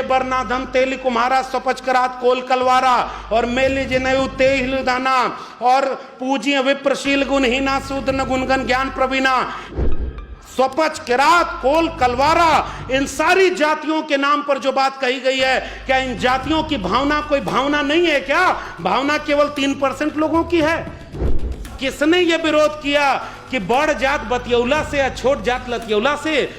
बरनाधम तेली कुम्हारा स्वपचकरात कोल कलवारा और मेली जिनयु तेहिल दाना और पूजिय विप्रशील गुणहीना शूद्र गुणगन ज्ञान प्रवीणा स्वपच किरात कोल कलवारा, इन सारी जातियों के नाम पर जो बात कही गई है, क्या इन जातियों की भावना कोई भावना नहीं है क्या? भावना केवल 3% लोगों की है। किसने ये विरोध किया कि बड़ जात बतियौला से या छोट जात लतियौला से?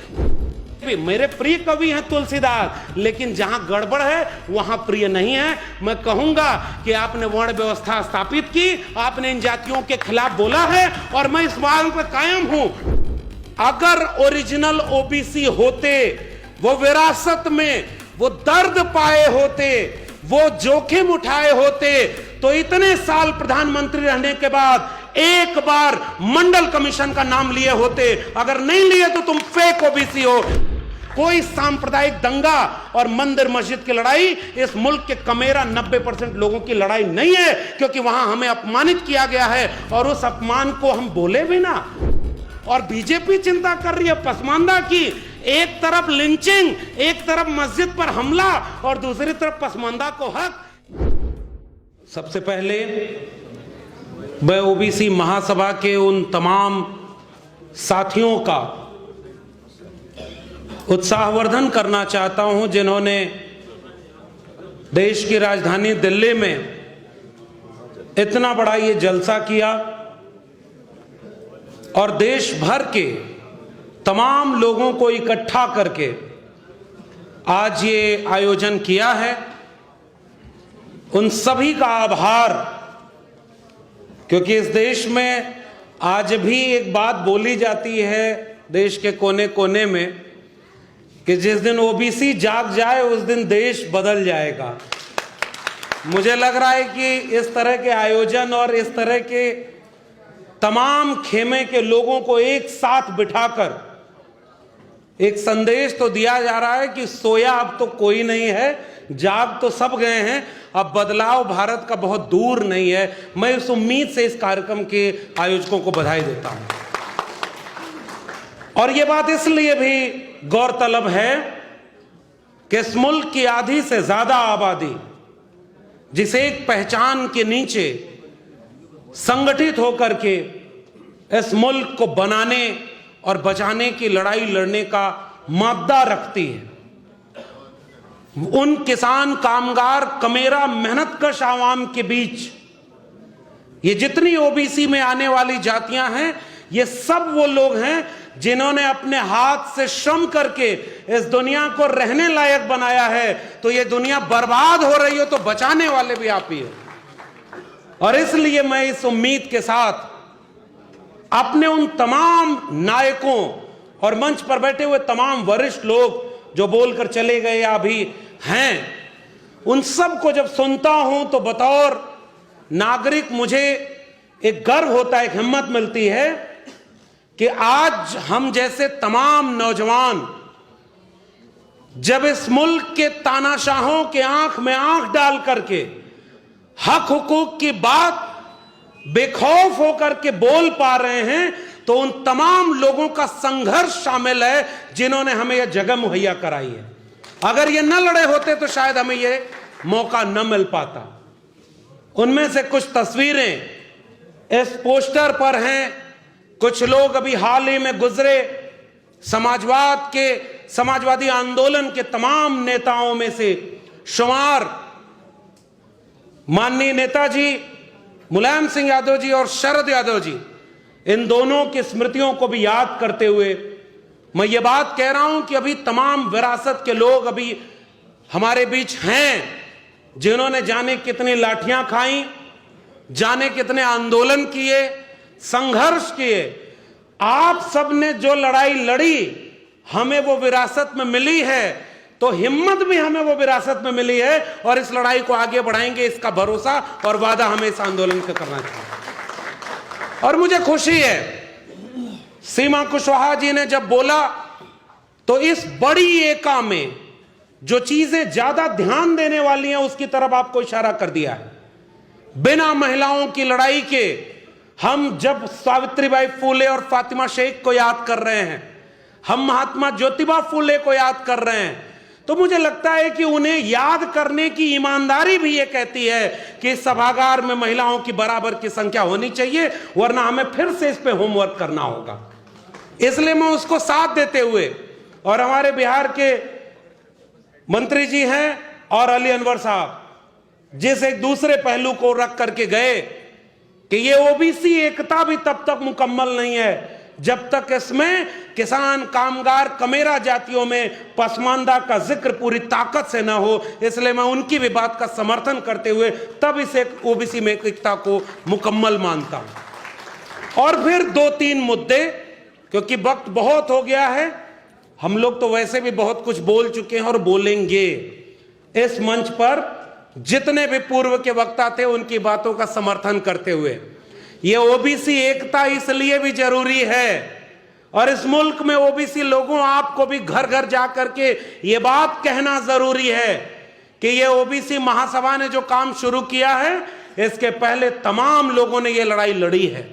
मेरे प्रिय कवि हैं तुलसीदास, लेकिन जहां गड़बड़ है वहां प्रिय नहीं है। मैं कहूंगा कि आपने वर्ण व्यवस्था स्थापित की, आपने इन जातियों के खिलाफ बोला है और मैं इस बात पर कायम हूं। अगर ओरिजिनल ओबीसी होते, वो विरासत में वो दर्द पाए होते, वो जोखिम उठाए होते, तो इतने साल प्रधानमंत्री रहने के बाद एक बार मंडल कमीशन का नाम लिए होते। अगर नहीं लिए तो तुम फेक ओबीसी हो। कोई सांप्रदायिक दंगा और मंदिर मस्जिद की लड़ाई इस मुल्क के कमेरा 90% लोगों की लड़ाई नहीं है, क्योंकि वहां हमें अपमानित किया गया है और उस अपमान को हम बोले भी ना। और बीजेपी चिंता कर रही है पसमानदा की, एक तरफ लिंचिंग, एक तरफ मस्जिद पर हमला और दूसरी तरफ पसमानदा को हक। सबसे पहले मैं ओबीसी महासभा के उन तमाम साथियों का उत्साहवर्धन करना चाहता हूं जिन्होंने देश की राजधानी दिल्ली में इतना बड़ा ये जलसा किया और देश भर के तमाम लोगों को इकट्ठा करके आज ये आयोजन किया है। उन सभी का आभार, क्योंकि इस देश में आज भी एक बात बोली जाती है देश के कोने कोने में कि जिस दिन ओबीसी जाग जाए उस दिन देश बदल जाएगा। मुझे लग रहा है कि इस तरह के आयोजन और इस तरह के तमाम खेमे के लोगों को एक साथ बिठाकर एक संदेश तो दिया जा रहा है कि सोया अब तो कोई नहीं है, जाग तो सब गए हैं, अब बदलाव भारत का बहुत दूर नहीं है। मैं इस उम्मीद से इस कार्यक्रम के आयोजकों को बधाई देता हूं। और यह बात इसलिए भी गौरतलब है कि इस मुल्क की आधी से ज्यादा आबादी जिसे एक पहचान के नीचे संगठित होकर के इस मुल्क को बनाने और बचाने की लड़ाई लड़ने का मादा रखती है, उन किसान कामगार कमेरा मेहनतकश आवाम के बीच ये जितनी ओबीसी में आने वाली जातियां हैं, ये सब वो लोग हैं जिन्होंने अपने हाथ से श्रम करके इस दुनिया को रहने लायक बनाया है। तो ये दुनिया बर्बाद हो रही हो तो बचाने वाले भी आप ही हैं। और इसलिए मैं इस उम्मीद के साथ अपने उन तमाम नायकों और मंच पर बैठे हुए तमाम वरिष्ठ लोग जो बोलकर चले गए या अभी हैं, उन सब को जब सुनता हूं तो बतौर नागरिक मुझे एक गर्व होता है, एक हिम्मत मिलती है कि आज हम जैसे तमाम नौजवान जब इस मुल्क के तानाशाहों के आंख में आंख डाल करके हक हुकूक की बात बेखौफ होकर के बोल पा रहे हैं, तो उन तमाम लोगों का संघर्ष शामिल है जिन्होंने हमें यह जगह मुहैया कराई है। अगर ये न लड़े होते तो शायद हमें यह मौका न मिल पाता। उनमें से कुछ तस्वीरें इस पोस्टर पर हैं। कुछ लोग अभी हाल ही में गुजरे समाजवादी आंदोलन के तमाम नेताओं में से शुमार माननीय नेताजी मुलायम सिंह यादव जी और शरद यादव जी, इन दोनों की स्मृतियों को भी याद करते हुए मैं ये बात कह रहा हूं कि अभी तमाम विरासत के लोग अभी हमारे बीच हैं जिन्होंने जाने कितनी लाठियां खाई, जाने कितने आंदोलन किए, संघर्ष किए। आप सब ने जो लड़ाई लड़ी हमें वो विरासत में मिली है, तो हिम्मत भी हमें वो विरासत में मिली है और इस लड़ाई को आगे बढ़ाएंगे, इसका भरोसा और वादा हमें इस आंदोलन से करना चाहिए। और मुझे खुशी है सीमा कुशवाहा जी ने जब बोला तो इस बड़ी एका में जो चीजें ज्यादा ध्यान देने वाली हैं उसकी तरफ आपको इशारा कर दिया है। बिना महिलाओं की लड़ाई के हम जब सावित्रीबाई फूले और फातिमा शेख को याद कर रहे हैं, हम महात्मा ज्योतिबा फूले को याद कर रहे हैं, तो मुझे लगता है कि उन्हें याद करने की ईमानदारी भी ये कहती है कि सभागार में महिलाओं की बराबर की संख्या होनी चाहिए, वरना हमें फिर से इस पे होमवर्क करना होगा। इसलिए मैं उसको साथ देते हुए, और हमारे बिहार के मंत्री जी हैं और अली अनवर साहब, जिस एक दूसरे पहलू को रख करके गए कि ये ओबीसी एकता भी तब तक मुकम्मल नहीं है जब तक इसमें किसान, कामगार, कमेरा जातियों में पसमानदा का जिक्र पूरी ताकत से ना हो। इसलिए मैं उनकी भी बात का समर्थन करते हुए तब इस ओबीसी में एकता को मुकम्मल मानता हूं। और फिर 2-3 मुद्दे, क्योंकि वक्त बहुत हो गया है, हम लोग तो वैसे भी बहुत कुछ बोल चुके हैं और बोलेंगे। इस मंच पर जितने भी पूर्व के वक्ता थे उनकी बातों का समर्थन करते हुए, ये ओबीसी एकता इसलिए भी जरूरी है, और इस मुल्क में ओबीसी लोगों, आपको भी घर घर जाकर के ये बात कहना जरूरी है कि ये ओबीसी महासभा ने जो काम शुरू किया है, इसके पहले तमाम लोगों ने ये लड़ाई लड़ी है।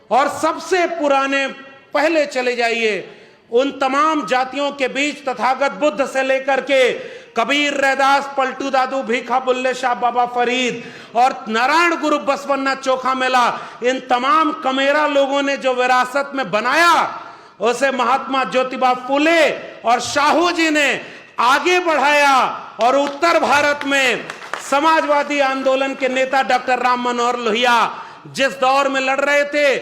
और सबसे पुराने, पहले चले जाइए उन तमाम जातियों के बीच, तथागत बुद्ध से लेकर के कबीर, रैदास, पलटू दादू, भीखा, बुल्ले शाह, बाबा फरीद और नारायण गुरु बसवन्ना चोखा मेला, इन तमाम कमेरा लोगों ने जो विरासत में बनाया, उसे महात्मा ज्योतिबा फुले और शाहू जी ने आगे बढ़ाया। और उत्तर भारत में समाजवादी आंदोलन के नेता डॉक्टर राम मनोहर लोहिया जिस दौर में लड़ रहे थे,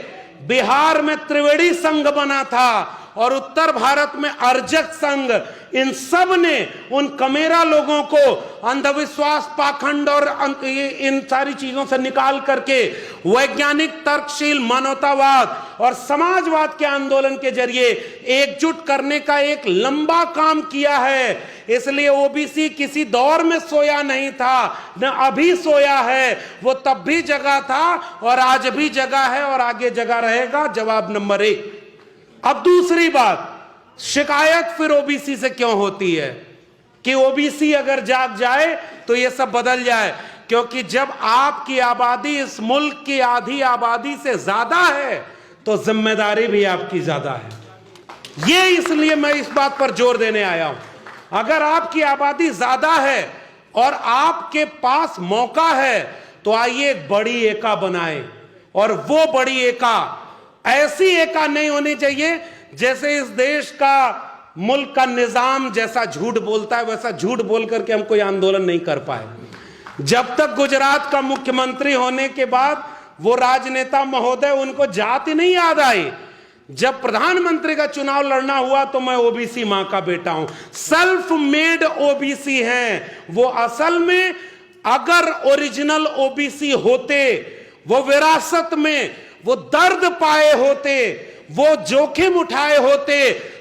बिहार में त्रिवेणी संघ बना था और उत्तर भारत में अर्जक संघ, इन सब ने उन कमेरा लोगों को अंधविश्वास, पाखंड और इन सारी चीजों से निकाल करके वैज्ञानिक, तर्कशील, मानवतावाद और समाजवाद के आंदोलन के जरिए एकजुट करने का एक लंबा काम किया है। इसलिए ओबीसी किसी दौर में सोया नहीं था, न अभी सोया है, वो तब भी जगा था और आज भी जगा है और आगे जगा रहेगा। जवाब नंबर 1। अब दूसरी बात, शिकायत फिर ओबीसी से क्यों होती है कि ओबीसी अगर जाग जाए तो ये सब बदल जाए? क्योंकि जब आपकी आबादी इस मुल्क की आधी आबादी से ज्यादा है तो जिम्मेदारी भी आपकी ज्यादा है। ये इसलिए मैं इस बात पर जोर देने आया हूं। अगर आपकी आबादी ज्यादा है और आपके पास मौका है तो आइए एक बड़ी एका बनाएं, और वो बड़ी एका ऐसी एका नहीं होनी चाहिए जैसे इस देश का, मुल्क का निजाम जैसा झूठ बोलता है वैसा झूठ बोल करके हम कोई आंदोलन नहीं कर पाए। जब तक गुजरात का मुख्यमंत्री होने के बाद वो राजनेता महोदय, उनको जाति नहीं याद आई। जब प्रधानमंत्री का चुनाव लड़ना हुआ तो मैं ओबीसी मां का बेटा हूं, सेल्फ मेड ओबीसी हैं वो। असल में अगर ओरिजिनल ओबीसी होते, वो विरासत में वो दर्द पाए होते, वो जोखिम उठाए होते,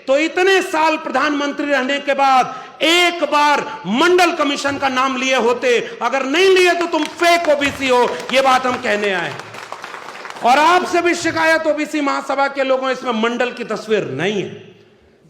तो इतने साल प्रधानमंत्री रहने के बाद एक बार मंडल कमीशन का नाम लिए होते। अगर नहीं लिए तो तुम फेक ओबीसी हो, ये बात हम कहने आए। और आपसे भी शिकायत ओबीसी महासभा के लोगों, इसमें मंडल की तस्वीर नहीं है।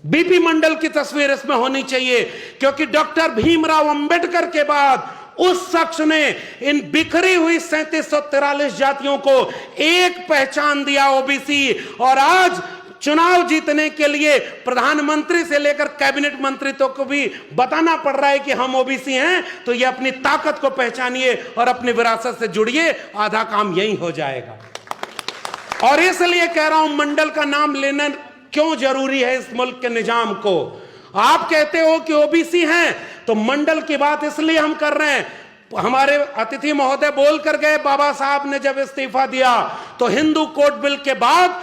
बीपी मंडल की तस्वीर इसमें होनी चाहिए, क्योंकि डॉक्टर भीमराव अंबेडकर के बाद उस शख्स ने इन बिखरी हुई 3743 जातियों को एक पहचान दिया, ओबीसी। और आज चुनाव जीतने के लिए प्रधानमंत्री से लेकर कैबिनेट मंत्री तक को भी बताना पड़ रहा है कि हम ओबीसी हैं, तो ये अपनी ताकत को पहचानिए और अपनी विरासत से जुड़िए, आधा काम यही हो जाएगा। और इसलिए कह रहा हूं, मंडल का नाम लेना क्यों जरूरी है इस मुल्क के निजाम को। आप कहते हो कि ओबीसी हैं, तो मंडल की बात इसलिए हम कर रहे हैं। हमारे अतिथि महोदय बोल कर गए, बाबा साहब ने जब इस्तीफा दिया तो हिंदू कोड बिल के बाद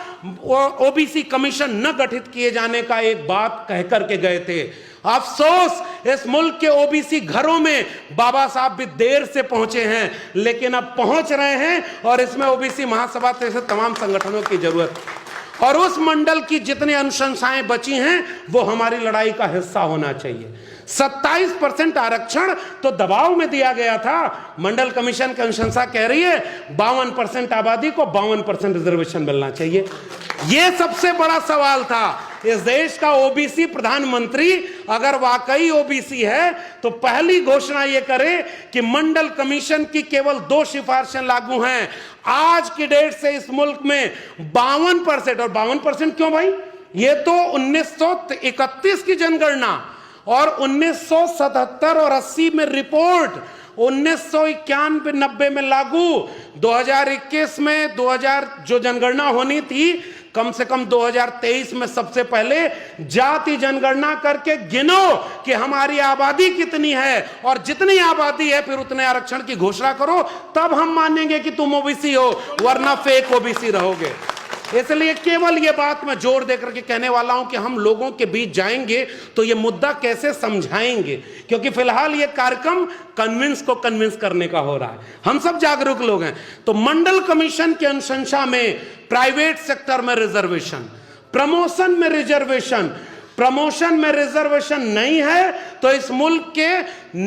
ओबीसी कमीशन न गठित किए जाने का एक बात कह करके गए थे। अफसोस, इस मुल्क के ओबीसी घरों में बाबा साहब भी देर से पहुंचे हैं, लेकिन अब पहुंच रहे हैं और इसमें ओबीसी महासभा जैसे तमाम संगठनों की जरूरत है। और उस मंडल की जितनी अनुशंसाएं बची हैं वो हमारी लड़ाई का हिस्सा होना चाहिए। 27% आरक्षण तो दबाव में दिया गया था। मंडल कमीशन की अनुशंसा कह रही है 52% आबादी को 52% रिजर्वेशन मिलना चाहिए। यह सबसे बड़ा सवाल था। इस देश का ओबीसी प्रधानमंत्री अगर वाकई ओबीसी है तो पहली घोषणा यह करे कि मंडल कमीशन की केवल 2 सिफारिशें लागू हैं। आज की डेट से इस मुल्क में 52%, और 52% क्यों भाई? ये तो 1931 की जनगणना, और 1977 और 80 में रिपोर्ट, 1991-90 में लागू, 2021 में 2000 जो जनगणना होनी थी, कम से कम 2023 में सबसे पहले जाति जनगणना करके गिनो कि हमारी आबादी कितनी है, और जितनी आबादी है फिर उतने आरक्षण की घोषणा करो, तब हम मानेंगे कि तुम ओबीसी हो, वरना फेक ओबीसी रहोगे। इसलिए केवल ये बात मैं जोर देकर के कहने वाला हूं कि हम लोगों के बीच जाएंगे तो ये मुद्दा कैसे समझाएंगे, क्योंकि फिलहाल ये कार्यक्रम कन्विंस करने का हो रहा है। हम सब जागरूक लोग हैं। तो मंडल कमीशन की अनुशंसा में प्राइवेट सेक्टर में रिजर्वेशन, प्रमोशन में रिजर्वेशन नहीं है, तो इस मुल्क के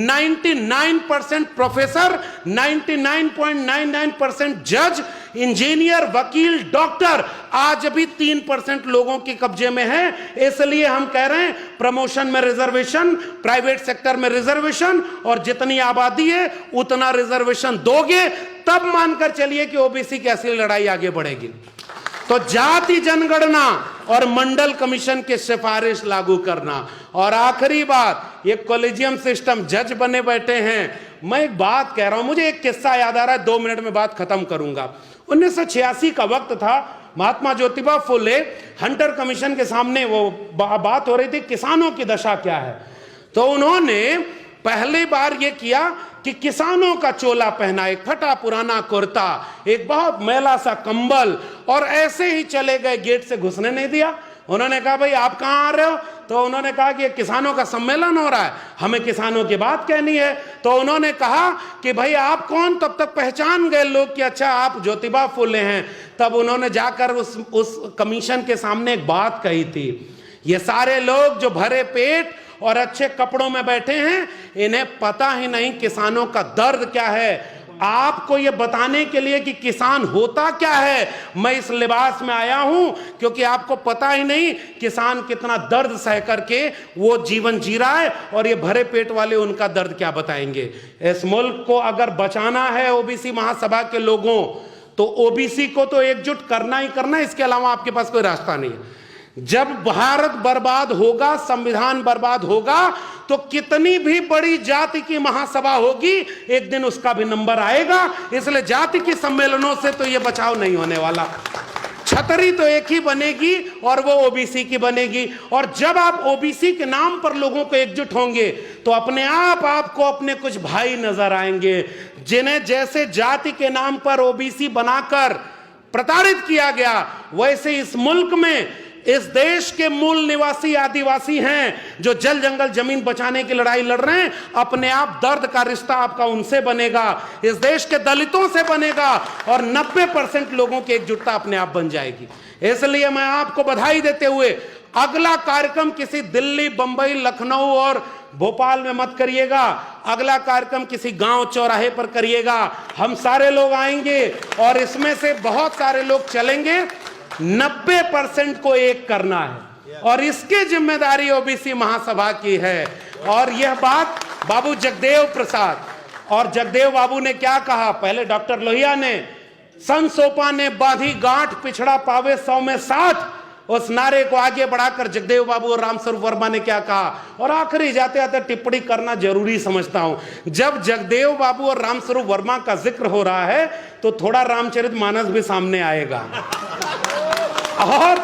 99% प्रोफेसर, 99.99% जज, इंजीनियर, वकील, डॉक्टर आज भी 3% लोगों के कब्जे में है। इसलिए हम कह रहे हैं प्रमोशन में रिजर्वेशन, प्राइवेट सेक्टर में रिजर्वेशन, और जितनी आबादी है उतना रिजर्वेशन दोगे तब मानकर चलिए कि ओबीसी की असली लड़ाई आगे बढ़ेगी। तो जाति जनगणना और मंडल कमीशन की सिफारिश लागू करना। और आखिरी बात, ये कॉलेजियम सिस्टम, जज बने बैठे हैं। मैं एक बात कह रहा हूं, मुझे एक किस्सा याद आ रहा है, 2 मिनट में बात खत्म करूंगा। 1986 का वक्त था, महात्मा ज्योतिबा फुले हंटर कमीशन के सामने वो बात हो रही थी किसानों की दशा क्या है। तो उन्होंने पहली बार ये किया कि किसानों का चोला पहना, एक फटा पुराना कुर्ता, एक बहुत मैला सा कंबल, और ऐसे ही चले गए, गेट से घुसने नहीं दिया। उन्होंने कहा भाई आप कहाँ आ रहे हो? तो उन्होंने कहा कि किसानों का सम्मेलन हो रहा है, हमें किसानों की बात कहनी है। तो उन्होंने कहा कि भाई आप कौन? तब तक पहचान गए लोग कि अच्छा आप ज्योतिबा फुले हैं। तब उन्होंने जाकर उस कमीशन के सामने एक बात कही थी, ये सारे लोग जो भरे पेट और अच्छे कपड़ों में बैठे हैं, इन्हें पता ही नहीं किसानों का दर्द क्या है। आपको ये बताने के लिए कि किसान होता क्या है, मैं इस लिबास में आया हूं, क्योंकि आपको पता ही नहीं किसान कितना दर्द सह करके वो जीवन जी रहा है, और ये भरे पेट वाले उनका दर्द क्या बताएंगे। इस मुल्क को अगर बचाना है ओबीसी महासभा के लोगों, तो ओबीसी को तो एकजुट करना ही करना है, इसके अलावा आपके पास कोई रास्ता नहीं है। जब भारत बर्बाद होगा, संविधान बर्बाद होगा, तो कितनी भी बड़ी जाति की महासभा होगी, एक दिन उसका भी नंबर आएगा। इसलिए जाति के सम्मेलनों से तो यह बचाव नहीं होने वाला। छतरी तो एक ही बनेगी, और वो ओबीसी की बनेगी। और जब आप ओबीसी के नाम पर लोगों को एकजुट होंगे, तो अपने आप आपको अपने कुछ भाई नजर आएंगे, जिन्हें जैसे जाति के नाम पर ओबीसी बनाकर प्रताड़ित किया गया, वैसे इस मुल्क में इस देश के मूल निवासी आदिवासी हैं जो जल जंगल जमीन बचाने की लड़ाई लड़ रहे हैं। अपने आप दर्द का रिश्ता आपका उनसे बनेगा, इस देश के दलितों से बनेगा, और 90% लोगों की एकजुटता अपने आप बन जाएगी। इसलिए मैं आपको बधाई देते हुए, अगला कार्यक्रम किसी दिल्ली, बंबई, लखनऊ और भोपाल में मत करिएगा, अगला कार्यक्रम किसी गांव चौराहे पर करिएगा। हम सारे लोग आएंगे और इसमें से बहुत सारे लोग चलेंगे। 90% को एक करना है, और इसकी जिम्मेदारी ओबीसी महासभा की है। और यह बात बाबू जगदेव प्रसाद और जगदेव बाबू ने क्या कहा, पहले डॉक्टर लोहिया ने, सन सोपा ने बांधी गांठ, पिछड़ा पावे 100 में 7, उस नारे को आगे बढ़ाकर जगदेव बाबू और रामस्वरूप वर्मा ने क्या कहा। और आखिरी जाते जाते टिप्पणी करना जरूरी समझता हूं, जब जगदेव बाबू और रामस्वरूप वर्मा का जिक्र हो रहा है, तो थोड़ा रामचरितमानस भी सामने आएगा। और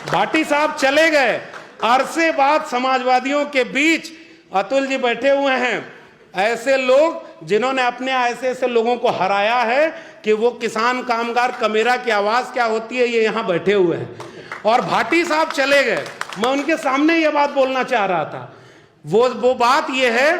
भाटी साहब चले गए, अरसे बाद समाजवादियों के बीच अतुल जी बैठे हुए हैं, ऐसे लोग जिन्होंने अपने ऐसे लोगों को हराया है कि वो किसान कामगार कमेरा की आवाज क्या होती है, ये यहां बैठे हुए हैं। और भाटी साहब चले गए, मैं उनके सामने ये बात बोलना चाह रहा था। वो बात ये है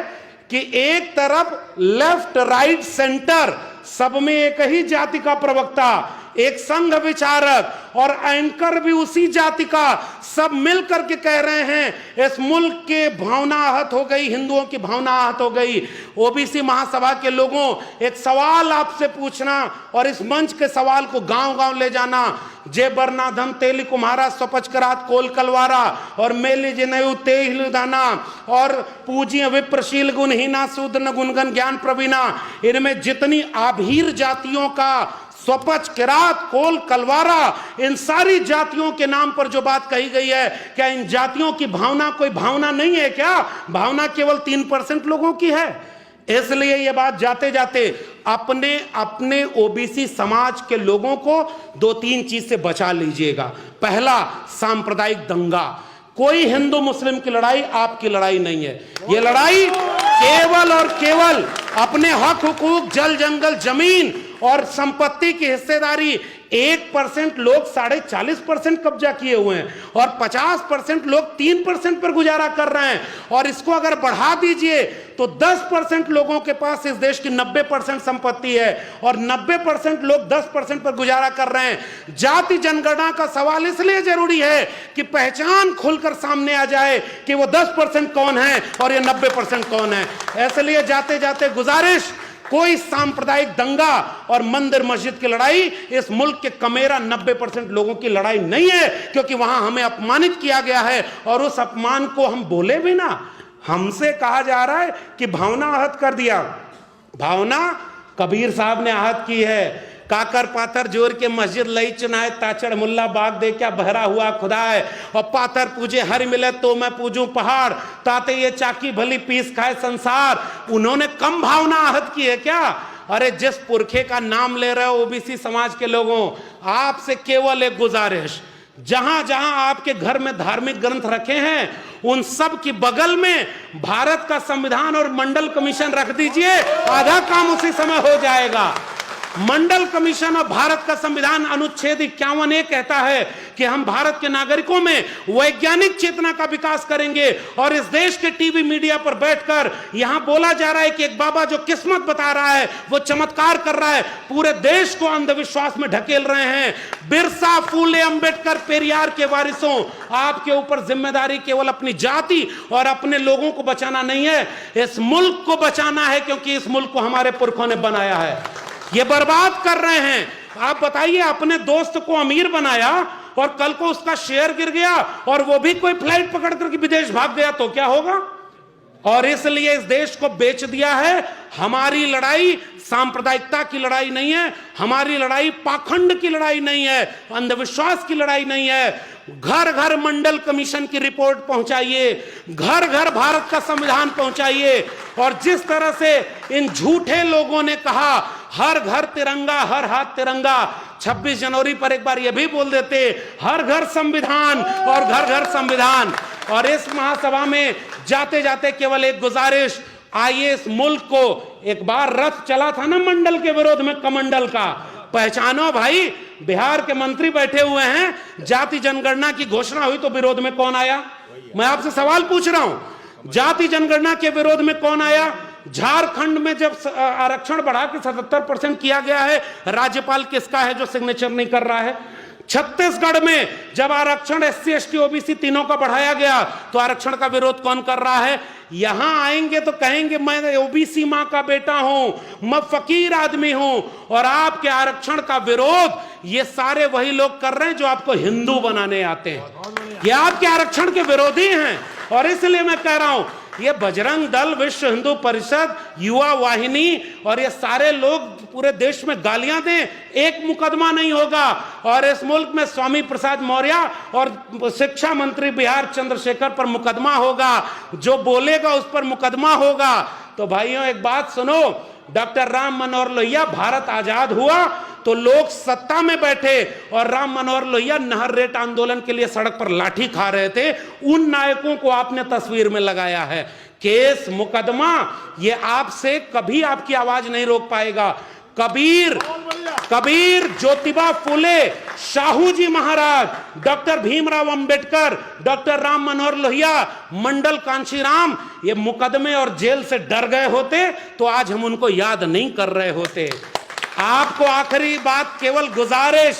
कि एक तरफ लेफ्ट, राइट, सेंटर, सब में एक ही जाति का प्रवक्ता, एक संघ विचारक और एंकर भी उसी जाति का, सब मिलकर के कह रहे हैं इस मुल्क के भावना आहत हो गई, हिंदुओं की भावना आहत हो गई। ओबीसी महासभा के लोगों, एक सवाल आपसे पूछना और इस मंच के सवाल को गांव-गांव ले जाना। जे बरनाधम तेली कुम्हारा स्वपचकरात कोल कलवारा और मेले जिनयु तेहिल दाना और पूजिय विप्रशील गुणहीना शूद्र न गुणगन ज्ञान प्रवीणा, इनमें जितनी आभीर जातियों का स्वपच, किरात, कोल, कलवारा, इन सारी जातियों के नाम पर जो बात कही गई है, क्या इन जातियों की भावना कोई भावना नहीं है क्या? भावना केवल 3% लोगों की है। इसलिए यह बात जाते जाते अपने अपने ओबीसी समाज के लोगों को 2-3 चीज से बचा लीजिएगा। पहला, सांप्रदायिक दंगा। कोई हिंदू मुस्लिम की लड़ाई आपकी लड़ाई नहीं है। यह लड़ाई केवल और केवल अपने हक हुकूक, जल जंगल, जमीन और संपत्ति की हिस्सेदारी 1% लोग 40.5% कब्जा किए हुए हैं और 50% लोग 3% पर गुजारा कर रहे हैं। और इसको अगर बढ़ा दीजिए तो 10% लोगों के पास इस देश की 90% संपत्ति है और 90% लोग 10% पर गुजारा कर रहे हैं। जाति जनगणना का सवाल इसलिए जरूरी है कि पहचान खुलकर सामने आ जाए कि वो 10% कौन है और ये 90% कौन है। इसलिए जाते जाते गुजारिश, कोई सांप्रदायिक दंगा और मंदिर मस्जिद की लड़ाई इस मुल्क के कमेरा 90% लोगों की लड़ाई नहीं है, क्योंकि वहां हमें अपमानित किया गया है और उस अपमान को हम बोले भी ना। हमसे कहा जा रहा है कि भावना आहत कर दिया। भावना कबीर साहब ने आहत की है। काकर पाथर जोर के मस्जिद लई चुनाए, ताचड़ मुल्ला बाग दे क्या बहरा हुआ खुदा है। और पाथर पूजे हर मिले तो मैं पूजूं पहाड़, ताते ये चाकी भली पीस खाए संसार। उन्होंने कम भावना आहत की है क्या? अरे जिस पुरखे का नाम ले रहे हो ओबीसी समाज के लोगों, आपसे केवल एक गुजारिश, जहां जहां आपके घर में धार्मिक ग्रंथ रखे हैं उन सब की बगल में भारत का संविधान और मंडल कमीशन रख दीजिए, आधा काम उसी समय हो जाएगा। मंडल कमीशन और भारत का संविधान अनुच्छेद 51 ये कहता है कि हम भारत के नागरिकों में वैज्ञानिक चेतना का विकास करेंगे। और इस देश के टीवी मीडिया पर बैठकर यहां बोला जा रहा है कि एक बाबा जो किस्मत बता रहा है, वो चमत्कार कर रहा है, पूरे देश को अंधविश्वास में ढकेल रहे हैं। बिरसा, फूले, अंबेडकर, पेरियार के वारिसों, आपके ऊपर जिम्मेदारी केवल अपनी जाति और अपने लोगों को बचाना नहीं है, इस मुल्क को बचाना है, क्योंकि इस मुल्क को हमारे पुरखों ने बनाया है। ये बर्बाद कर रहे हैं। आप बताइए, अपने दोस्त को अमीर बनाया और कल को उसका शेयर गिर गया और वो भी कोई फ्लाइट पकड़ करके विदेश भाग गया तो क्या होगा? और इसलिए इस देश को बेच दिया है। हमारी लड़ाई सांप्रदायिकता की लड़ाई नहीं है, हमारी लड़ाई पाखंड की लड़ाई नहीं है, अंधविश्वास की लड़ाई नहीं है। घर घर मंडल कमीशन की रिपोर्ट पहुंचाइए, घर घर भारत का संविधान पहुंचाइए। और जिस तरह से इन झूठे लोगों ने कहा हर घर तिरंगा, हर हाथ तिरंगा, 26 जनवरी पर एक बार यह भी बोल देते हर घर संविधान और घर घर संविधान। और इस महासभा में जाते जाते केवल एक गुजारिश, आइए इस मुल्क को, एक बार रथ चला था ना मंडल के विरोध में, कमंडल का, पहचानो भाई। बिहार के मंत्री बैठे हुए हैं, जाति जनगणना की घोषणा हुई तो विरोध में कौन आया? मैं आपसे सवाल पूछ रहा हूं, जाति जनगणना के विरोध में कौन आया? झारखंड में जब आरक्षण बढ़ा के 77% किया गया है, राज्यपाल किसका है जो सिग्नेचर नहीं कर रहा है? छत्तीसगढ़ में जब आरक्षण SC ST OBC तीनों का बढ़ाया गया तो आरक्षण का विरोध कौन कर रहा है? यहां आएंगे तो कहेंगे मैं ओबीसी मां का बेटा हूं, मैं फकीर आदमी हूं। और आपके आरक्षण का विरोध ये सारे वही लोग कर रहे हैं जो आपको हिंदू बनाने आते हैं। ये आपके आरक्षण के विरोधी हैं। और इसलिए मैं कह रहा हूं, ये बजरंग दल, विश्व हिंदू परिषद, युवा वाहिनी और ये सारे लोग पूरे देश में गालियां दें, एक मुकदमा नहीं होगा। और इस मुल्क में स्वामी प्रसाद मौर्य और शिक्षा मंत्री बिहार चंद्रशेखर पर मुकदमा होगा, जो बोलेगा उस पर मुकदमा होगा। तो भाइयों एक बात सुनो, डॉक्टर राम मनोहर लोहिया, भारत आजाद हुआ तो लोग सत्ता में बैठे और राम मनोहर लोहिया नहर रेट आंदोलन के लिए सड़क पर लाठी खा रहे थे। उन नायकों को आपने तस्वीर में लगाया है। केस, मुकदमा, ये आपसे कभी आपकी आवाज नहीं रोक पाएगा। कबीर, ज्योतिबा फुले, शाहू जी महाराज, डॉक्टर भीमराव अंबेडकर, डॉक्टर राम मनोहर लोहिया, मंडल कांशीराम, ये मुकदमे और जेल से डर गए होते तो आज हम उनको याद नहीं कर रहे होते। आपको आखिरी बात, केवल गुजारिश,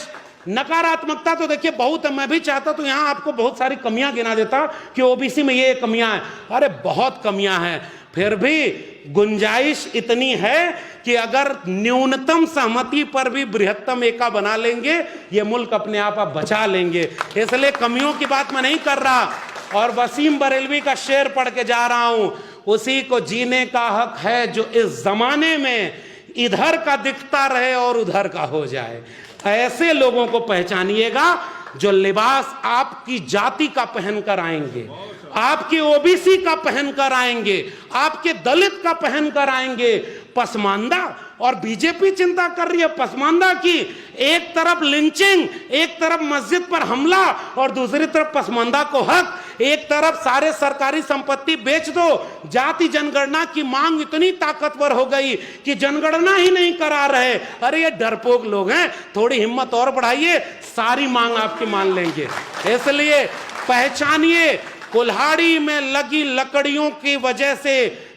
नकारात्मकता तो देखिए बहुत है, मैं भी चाहता तो यहां आपको बहुत सारी कमियां गिना देता कि ओबीसी में ये कमियां हैं। अरे बहुत कमियां हैं, फिर भी गुंजाइश इतनी है कि अगर न्यूनतम सहमति पर भी बृहत्तम एका बना लेंगे, ये मुल्क अपने आप बचा लेंगे। इसलिए कमियों की बात मैं नहीं कर रहा। और वसीम बरेलवी का शेर पढ़ के जा रहा हूं, उसी को जीने का हक है जो इस जमाने में इधर का दिखता रहे और उधर का हो जाए। ऐसे लोगों को पहचानिएगा जो लिबास आपकी जाति का पहनकर आएंगे, आपके ओबीसी का पहनकर आएंगे, आपके दलित का पहनकर आएंगे। पसमानदा, और बीजेपी चिंता कर रही है पसमानदा की। एक तरफ लिंचिंग, एक तरफ मस्जिद पर हमला और दूसरी तरफ पसमानदा को हक। एक तरफ सारे सरकारी संपत्ति बेच दो। जाति जनगणना की मांग इतनी ताकतवर हो गई कि जनगणना ही नहीं करा रहे। अरे ये डरपोक लोग हैं, थोड़ी हिम्मत और बढ़ाइए, सारी मांग आपकी मान लेंगे। इसलिए पहचानिए, कुल्हाड़ी में लगी लकड़ियों की वजह से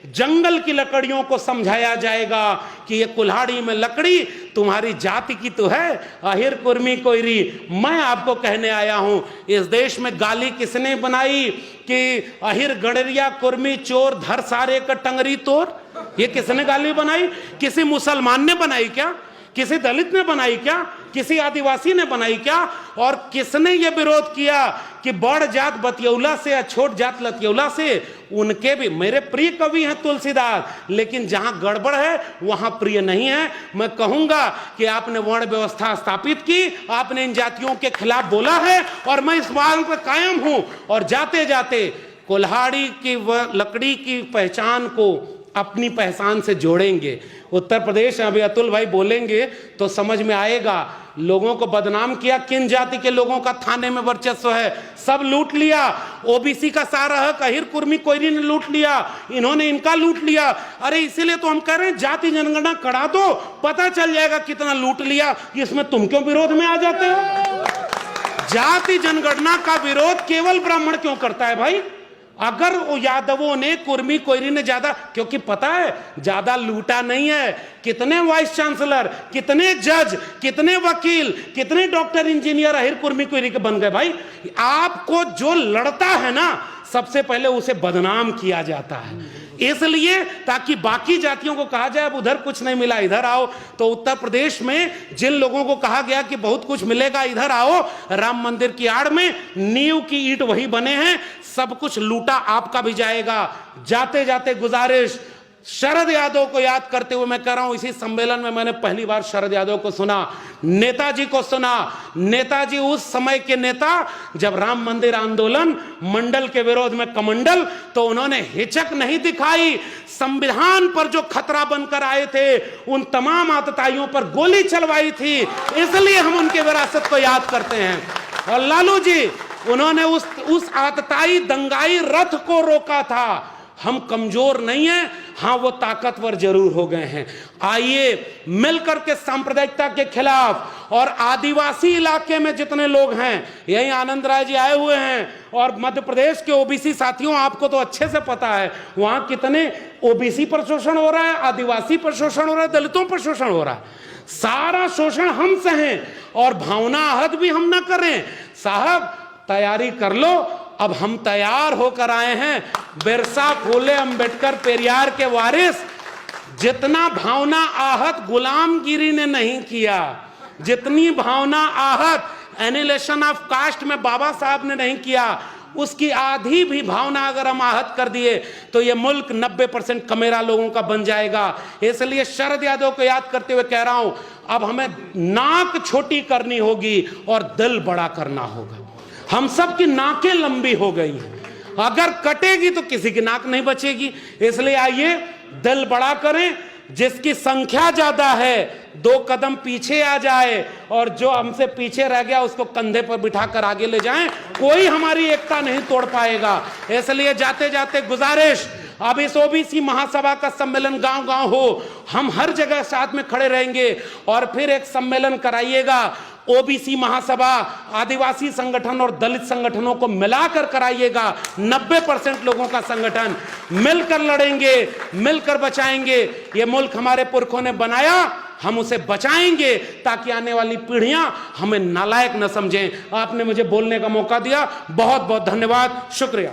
जंगल की लकड़ियों को समझाया जाएगा कि ये कुल्हाड़ी में लकड़ी तुम्हारी जाति की तो है, अहिर कुर्मी कोयरी। मैं आपको कहने आया हूं, इस देश में गाली किसने बनाई कि अहिर गणरिया कुर्मी चोर धर सारे का टंगरी तोर? ये किसने गाली बनाई? किसी मुसलमान ने बनाई क्या? किसी दलित ने बनाई क्या? किसी आदिवासी ने बनाई क्या? और किसने ये विरोध किया कि बड़ जात बतियौला से या छोट जात लतियौला से? उनके भी मेरे प्रिय कवि हैं तुलसीदास, लेकिन जहां गड़बड़ है वहां प्रिय नहीं है। मैं कहूंगा कि आपने वर्ण व्यवस्था स्थापित की, आपने इन जातियों के खिलाफ बोला है और मैं इस बात पर कायम हूं। और जाते जाते कुल्हाड़ी की लकड़ी की पहचान को अपनी पहचान से जोड़ेंगे। उत्तर प्रदेश, अभी अतुल भाई बोलेंगे तो समझ में आएगा। लोगों को बदनाम किया, किन जाति के लोगों का थाने में वर्चस्व है, सब लूट लिया। ओबीसी का सारा हक अहिर कुर्मी कोयरी ने लूट लिया, इन्होंने इनका लूट लिया। अरे इसीलिए तो हम कह रहे हैं जाति जनगणना करा दो, पता चल जाएगा कितना लूट लिया। इसमें तुम क्यों विरोध में आ जाते हो? जाति जनगणना का विरोध केवल ब्राह्मण क्यों करता है भाई? अगर यादवों ने, कुर्मी कोयरी ने ज्यादा, क्योंकि पता है ज्यादा लूटा नहीं है। कितने वाइस चांसलर, कितने जज, कितने वकील, कितने डॉक्टर इंजीनियर अहिर कुर्मी कोयरी के बन गए भाई। आपको जो लड़ता है ना, सबसे पहले उसे बदनाम किया जाता है, इसलिए ताकि बाकी जातियों को कहा जाए अब उधर कुछ नहीं मिला इधर आओ। तो उत्तर प्रदेश में जिन लोगों को कहा गया कि बहुत कुछ मिलेगा इधर आओ, राम मंदिर की आड़ में नींव की ईंट वही बने हैं, सब कुछ लूटा आपका भी जाएगा। जाते जाते गुजारिश, शरद यादव को याद करते हुए मैं कह रहा हूं, इसी सम्मेलन में मैंने पहली बार शरद यादव को सुना, नेताजी को सुना। नेताजी उस समय के नेता, जब राम मंदिर आंदोलन मंडल के विरोध में कमंडल, तो उन्होंने हिचक नहीं दिखाई। संविधान पर जो खतरा बनकर आए थे, उन तमाम आतताइयों पर गोली चलवाई थी, इसलिए हम उनके विरासत को याद करते हैं। और लालू जी, उन्होंने उस आतताई दंगाई रथ को रोका था। हम कमजोर नहीं हैं, हां वो ताकतवर जरूर हो गए हैं। आइए मिलकर के सांप्रदायिकता के खिलाफ, और आदिवासी इलाके में जितने लोग हैं, यही आनंद राय जी आए हुए हैं, और मध्य प्रदेश के ओबीसी साथियों, आपको तो अच्छे से पता है वहां कितने ओबीसी पर शोषण हो रहा है, आदिवासी पर शोषण हो रहा है, दलितों पर शोषण हो रहा है। सारा शोषण हम सहें और भावना आहत भी हम ना करें। साहब तैयारी कर लो, अब हम तैयार होकर आए हैं। बिरसा, फूले, अंबेडकर, पेरियार के वारिस। जितना भावना आहत गुलामगिरी ने नहीं किया, जितनी भावना आहत एनिलेशन ऑफ कास्ट में बाबा साहब ने नहीं किया, उसकी आधी भी भावना अगर हम आहत कर दिए तो ये मुल्क 90% कमेरा लोगों का बन जाएगा। इसलिए शरद यादव को याद करते हुए कह रहा हूं, अब हमें नाक छोटी करनी होगी और दिल बड़ा करना होगा। हम सब की नाकें लंबी हो गई हैं, अगर कटेगी तो किसी की नाक नहीं बचेगी। इसलिए आइए दिल बड़ा करें, जिसकी संख्या ज्यादा है 2 कदम पीछे आ जाए, और जो हमसे पीछे रह गया उसको कंधे पर बिठाकर आगे ले जाएं। कोई हमारी एकता नहीं तोड़ पाएगा। इसलिए जाते जाते गुजारिश, अब इस ओबीसी महासभा का सम्मेलन गांव गांव हो, हम हर जगह साथ में खड़े रहेंगे, और फिर एक सम्मेलन कराइएगा। ओबीसी महासभा, आदिवासी संगठन और दलित संगठनों को मिलाकर कराइएगा। 90% लोगों का संगठन, मिलकर लड़ेंगे, मिलकर बचाएंगे। ये मुल्क हमारे पुरखों ने बनाया, हम उसे बचाएंगे ताकि आने वाली पीढ़ियां हमें नालायक न समझें। आपने मुझे बोलने का मौका दिया, बहुत बहुत धन्यवाद, शुक्रिया।